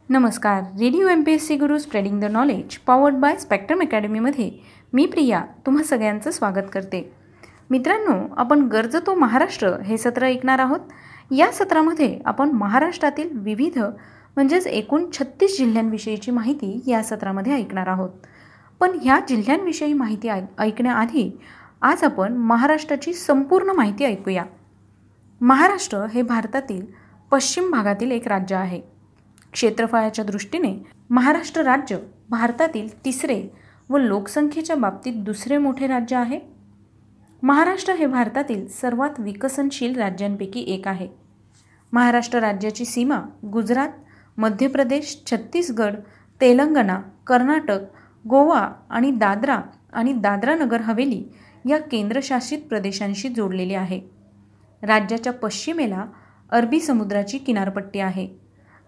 नमस्कार. Radio MPSC Guru spreading the knowledge powered by Spectrum अकॅडमीमध्ये मी प्रिया तुम्हा सगळ्यांचं स्वागत करते. मित्रांनो, आपण गरजतो महाराष्ट्र हे सत्र ऐकणार आहोत. या सत्रामध्ये आपण महाराष्ट्रातील विविध म्हणजेच एकूण 36 जिल्ह्यांविषयीची माहिती या सत्रामध्ये ऐकणार आहोत. पण ह्या जिल्ह्यांविषयी माहिती ऐकण्याआधी आज आपण महाराष्ट्राची संपूर्ण माहिती ऐकूया. महाराष्ट्र हे भारतातील पश्चिम भागातील एक राज्य आहे. क्षेत्रफळाच्या दृष्टीने महाराष्ट्र राज्य भारतातील तिसरे व लोकसंख्येच्या बाबतीत दुसरे मोठे राज्य आहे. महाराष्ट्र हे भारतातील सर्वात विकसनशील राज्यांपैकी एक आहे. महाराष्ट्र राज्याची सीमा गुजरात, मध्य प्रदेश, छत्तीसगड, तेलंगणा, कर्नाटक, गोवा आणि दादरा नगर हवेली या केंद्रशासित प्रदेशांशी जोडलेली आहे. राज्याच्या पश्चिमेला अरबी समुद्राची किनारपट्टी आहे.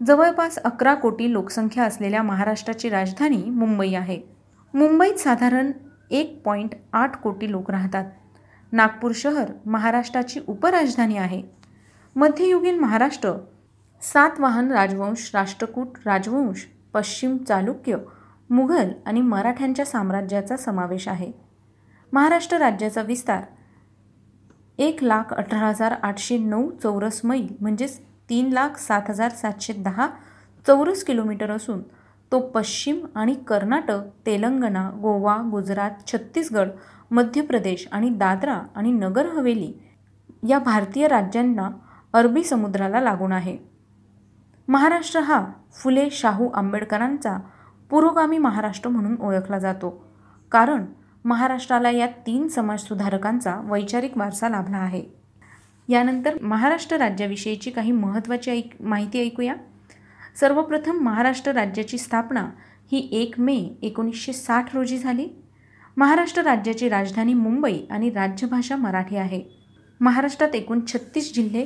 जवळपास 11 कोटी लोकसंख्या असलेल्या महाराष्ट्राची राजधानी मुंबई आहे. मुंबईत साधारण 1.8 कोटी लोक राहतात. नागपूर शहर महाराष्ट्राची उपराजधानी आहे. मध्ययुगीन महाराष्ट्र सातवाहन राजवंश, राष्ट्रकूट राजवंश, पश्चिम चालुक्य, मुघल आणि मराठ्यांच्या साम्राज्याचा समावेश आहे. महाराष्ट्र राज्याचा विस्तार 1,18,809 चौरस मैल म्हणजेच 3,07,710 चौरस किलोमीटर असून तो पश्चिम आणि कर्नाटक, तेलंगणा, गोवा, गुजरात, छत्तीसगड, मध्य प्रदेश आणि दादरा आणि नगर हवेली या भारतीय राज्यांना अरबी समुद्राला लागून आहे. महाराष्ट्र हा फुले शाहू आंबेडकरांचा पुरोगामी महाराष्ट्र म्हणून ओळखला जातो, कारण महाराष्ट्राला या 3 समाजसुधारकांचा वैचारिक वारसा लाभला आहे. यानंतर महाराष्ट्र राज्याविषयीची काही महत्त्वाची माहिती ऐकूया. सर्वप्रथम महाराष्ट्र राज्याची स्थापना ही 1 मे 1960 रोजी झाली. महाराष्ट्र राज्याची राजधानी मुंबई आणि राज्यभाषा मराठी आहे. महाराष्ट्रात एकूण 36 जिल्हे,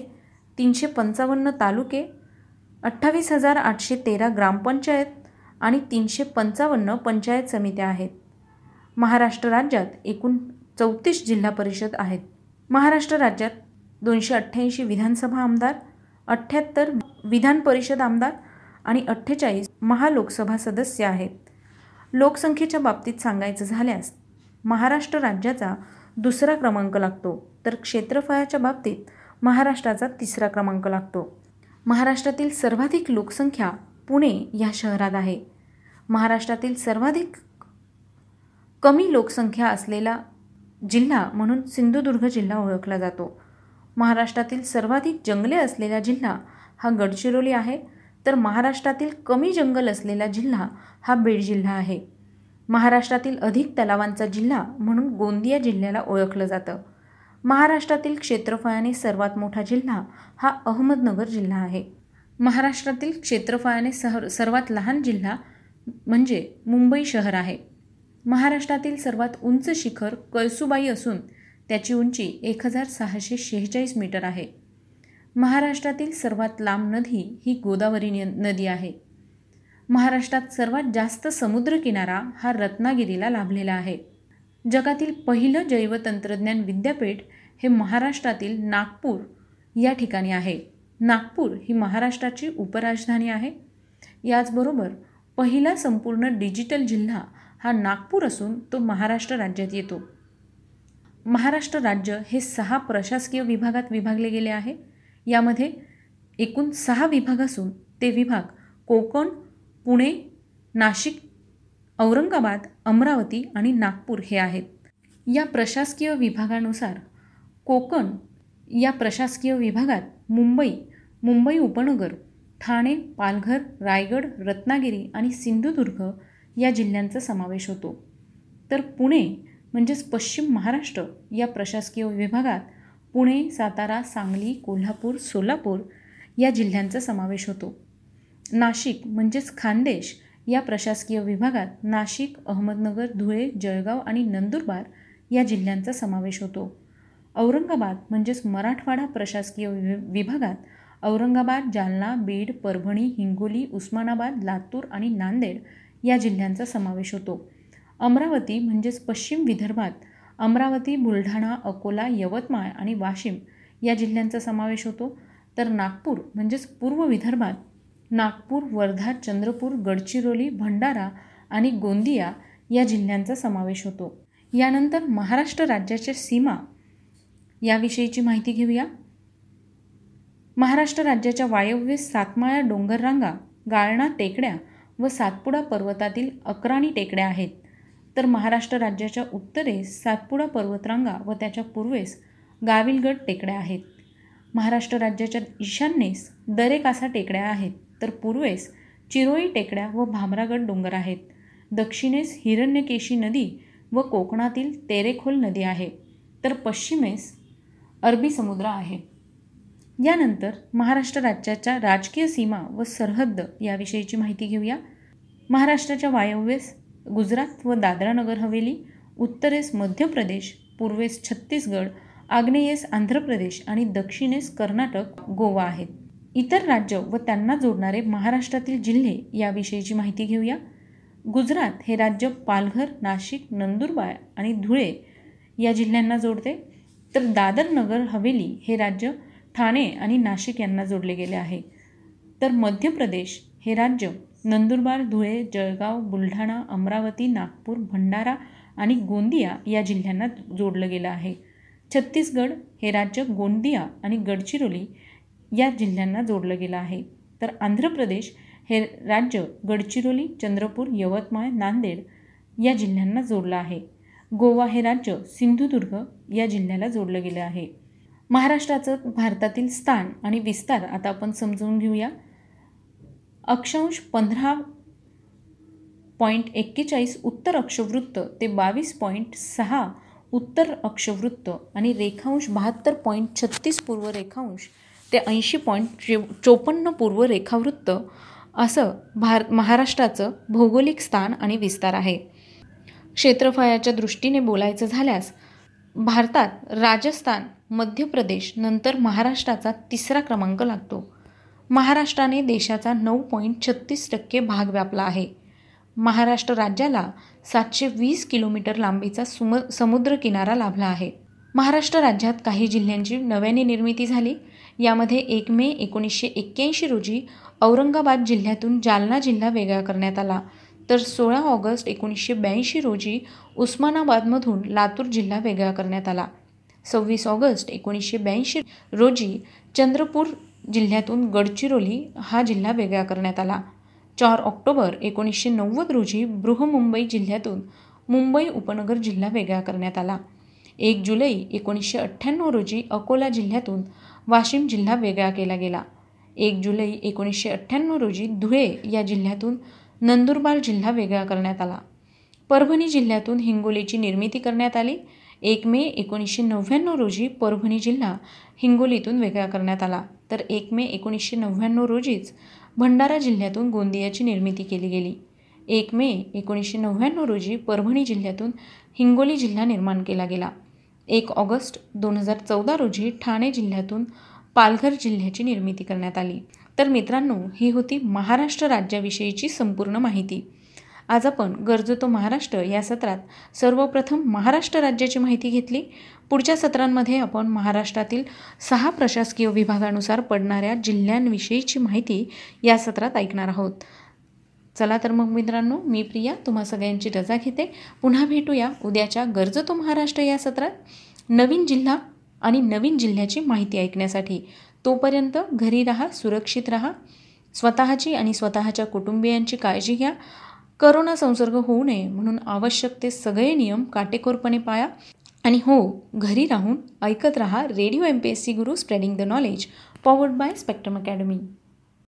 355 तालुके, 28,813 ग्रामपंचायत आणि 355 पंचायत समित्या आहेत. महाराष्ट्र राज्यात एकूण 34 जिल्हा परिषद आहेत. महाराष्ट्र राज्यात 288 विधानसभा आमदार, 78 विधान परिषद आमदार आणि 48 महालोकसभा सदस्य आहेत. लोकसंख्येच्या बाबतीत सांगायचं झाल्यास महाराष्ट्र राज्याचा 2रा क्रमांक लागतो, तर क्षेत्रफळाच्या बाबतीत महाराष्ट्राचा 3रा क्रमांक लागतो. महाराष्ट्रातील सर्वाधिक लोकसंख्या पुणे या शहरात आहे. महाराष्ट्रातील सर्वाधिक कमी लोकसंख्या असलेला जिल्हा म्हणून सिंधुदुर्ग जिल्हा ओळखला जातो. महाराष्ट्रातील सर्वाधिक जंगले असलेला जिल्हा हा गडचिरोली आहे, तर महाराष्ट्रातील कमी जंगल असलेला जिल्हा हा बीड जिल्हा आहे. महाराष्ट्रातील अधिक तलावांचा जिल्हा म्हणून गोंदिया जिल्ह्याला ओळखलं जातं. महाराष्ट्रातील क्षेत्रफळाने सर्वात मोठा जिल्हा हा अहमदनगर जिल्हा आहे. महाराष्ट्रातील क्षेत्रफळाने सर्वात लहान जिल्हा म्हणजे मुंबई शहर आहे. महाराष्ट्रातील सर्वात उंच शिखर कळसुबाई असून त्याची उंची 1,646 मीटर आहे. महाराष्ट्रातील सर्वात लांब नदी ही गोदावरी नदी आहे. महाराष्ट्रात सर्वात जास्त समुद्रकिनारा हा रत्नागिरीला लाभलेला आहे. जगातील पहिलं जैवतंत्रज्ञान विद्यापीठ हे महाराष्ट्रातील नागपूर या ठिकाणी आहे. नागपूर ही महाराष्ट्राची उपराजधानी आहे. याचबरोबर पहिला संपूर्ण डिजिटल जिल्हा हा नागपूर असून तो महाराष्ट्र राज्यात येतो. महाराष्ट्र राज्य हे 6 प्रशासकीय विभागात विभागले गेले आहे. यामध्ये एकूण 6 विभाग असून ते विभाग कोकण, पुणे, नाशिक, औरंगाबाद, अमरावती आणि नागपूर हे आहेत. या प्रशासकीय विभागानुसार कोकण या प्रशासकीय विभागात मुंबई उपनगर, ठाणे, पालघर, रायगड, रत्नागिरी आणि सिंधुदुर्ग या जिल्ह्यांचा समावेश होतो. तर पुणे म्हणजेच पश्चिम महाराष्ट्र या प्रशासकीय विभागात पुणे, सातारा, सांगली, कोल्हापूर, सोलापूर या जिल्ह्यांचा समावेश होतो. नाशिक म्हणजेच खानदेश या प्रशासकीय विभागात नाशिक, अहमदनगर, धुळे, जळगाव आणि नंदुरबार या जिल्ह्यांचा समावेश होतो. औरंगाबाद म्हणजेच मराठवाडा प्रशासकीय विभागात औरंगाबाद, जालना, बीड, परभणी, हिंगोली, उस्मानाबाद, लातूर आणि नांदेड या जिल्ह्यांचा समावेश होतो. अमरावती म्हणजेच पश्चिम विदर्भात अमरावती, बुलढाणा, अकोला, यवतमाळ आणि वाशिम या जिल्ह्यांचा समावेश होतो. तर नागपूर म्हणजेच पूर्व विदर्भात नागपूर, वर्धा, चंद्रपूर, गडचिरोली, भंडारा आणि गोंदिया या जिल्ह्यांचा समावेश होतो. यानंतर महाराष्ट्र राज्याच्या सीमा याविषयीची माहिती घेऊया. महाराष्ट्र राज्याच्या वायव्येस सातमाळा डोंगररांगा, गाळणा टेकड्या व सातपुडा पर्वतातील अक्राणी टेकड्या आहेत. तर महाराष्ट्र राज्याच्या उत्तरेस सातपुडा पर्वतरांगा व त्याच्या पूर्वेस गाविलगड टेकड्या आहेत. महाराष्ट्र राज्याच्या ईशान्येस दरेकासा टेकड्या आहेत. तर पूर्वेस चिरोळी टेकड्या व भामरागड डोंगर आहेत. दक्षिणेस हिरण्यकेशी नदी व कोकणातील तेरेखोल नदी आहे. तर पश्चिमेस अरबी समुद्र आहे. यानंतर महाराष्ट्र राज्याच्या राजकीय सीमा व सरहद्द याविषयीची माहिती घेऊया. महाराष्ट्राच्या वायव्येस गुजरात व दादरा नगर हवेली, उत्तरेस मध्य प्रदेश, पूर्वेस छत्तीसगड, आग्नेयेस आंध्र प्रदेश आणि दक्षिणेस कर्नाटक, गोवा आहेत. इतर राज्य व त्यांना जोडणारे महाराष्ट्रातील जिल्हे याविषयीची माहिती घेऊया. गुजरात हे राज्य पालघर, नाशिक, नंदुरबार आणि धुळे या जिल्ह्यांना जोडते. तर दादर नगर हवेली हे राज्य ठाणे आणि नाशिक यांना जोडले गेले आहे. तर मध्य प्रदेश हे राज्य नंदुरबार, धुळे, जळगाव, बुलढाणा, अमरावती, नागपूर, भंडारा आणि गोंदिया या जिल्ह्यांना जोडलं गेलं आहे. छत्तीसगड हे राज्य गोंदिया आणि गडचिरोली या जिल्ह्यांना जोडलं गेलं आहे. तर आंध्र प्रदेश हे राज्य गडचिरोली, चंद्रपूर, यवतमाळ, नांदेड या जिल्ह्यांना जोडलं आहे. गोवा हे राज्य सिंधुदुर्ग या जिल्ह्याला जोडलं गेलं आहे. महाराष्ट्राचं भारतातील स्थान आणि विस्तार आता आपण समजून घेऊया. अक्षांश 15.41 उत्तर अक्षवृत्त ते 22.6 उत्तर अक्षवृत्त आणि रेखांश 72.36 पूर्व रेखांश ते 80.54 पूर्व रेखावृत्त असं महाराष्ट्राचं भौगोलिक स्थान आणि विस्तार आहे. क्षेत्रफळाच्या दृष्टीने बोलायचं झाल्यास भारतात राजस्थान, मध्य प्रदेश नंतर महाराष्ट्राचा तिसरा क्रमांक लागतो. महाराष्ट्राने देशाचा 9.36% भाग व्यापला आहे. महाराष्ट्र राज्याला 720 किलोमीटर लांबीचा समुद्र किनारा लाभला आहे. महाराष्ट्र राज्यात काही जिल्ह्यांची नव्याने निर्मिती झाली. यामध्ये 1 मे 1981 रोजी औरंगाबाद जिल्ह्यातून जालना जिल्हा वेगळा करण्यात आला. तर 16 ऑगस्ट 1982 रोजी उस्मानाबादमधून लातूर जिल्हा वेगळा करण्यात आला. 26 ऑगस्ट 1982 रोजी चंद्रपूर जिल्ह्यातून गडचिरोली हा जिल्हा वेगळा करण्यात आला. 4 ऑक्टोबर 1990 रोजी बृहन्मुंबई जिल्ह्यातून मुंबई उपनगर जिल्हा वेगळा करण्यात आला. 1 जुलै 1998 रोजी अकोला जिल्ह्यातून वाशिम जिल्हा वेगळा केला गेला. 1 जुलै 1998 रोजी धुळे या जिल्ह्यातून नंदुरबार जिल्हा वेगळा करण्यात आला. परभणी जिल्ह्यातून हिंगोलीची निर्मिती करण्यात आली. 1 मे 1999 रोजी परभणी जिल्हा हिंगोलीतून वेगळा करण्यात आला. तर 1 मे 1999 रोजीच भंडारा जिल्ह्यातून गोंदियाची निर्मिती केली गेली. 1 मे 1999 रोजी परभणी जिल्ह्यातून हिंगोली जिल्हा निर्माण केला गेला. 1 ऑगस्ट 2014 रोजी ठाणे जिल्ह्यातून पालघर जिल्ह्याची निर्मिती करण्यात आली. तर मित्रांनो, ही होती महाराष्ट्र राज्याविषयीची संपूर्ण माहिती. आज आपण गरजतो महाराष्ट्र या सत्रात सर्वप्रथम महाराष्ट्र राज्याची माहिती घेतली. पुढच्या सत्रांमध्ये आपण महाराष्ट्रातील 6 प्रशासकीय विभागानुसार पडणाऱ्या जिल्ह्यांविषयीची माहिती या सत्रात ऐकणार आहोत. चला तर मग मित्रांनो, मी प्रिया तुम्हा सगळ्यांची रजा घेते. पुन्हा भेटूया उद्याच्या गरजतो महाराष्ट्र या सत्रात नवीन जिल्हा आणि नवीन जिल्ह्याची माहिती ऐकण्यासाठी. तोपर्यंत घरी राहा, सुरक्षित राहा, स्वतःची आणि स्वतःच्या कुटुंबियांची काळजी घ्या. करोना संसर्ग होऊ नये म्हणून आवश्यक ते सगळे नियम काटेकोरपणे पाळा. आणि हो, घरी राहून ऐकत राहा radio MPSC Guru, spreading the knowledge, powered by spectrum academy.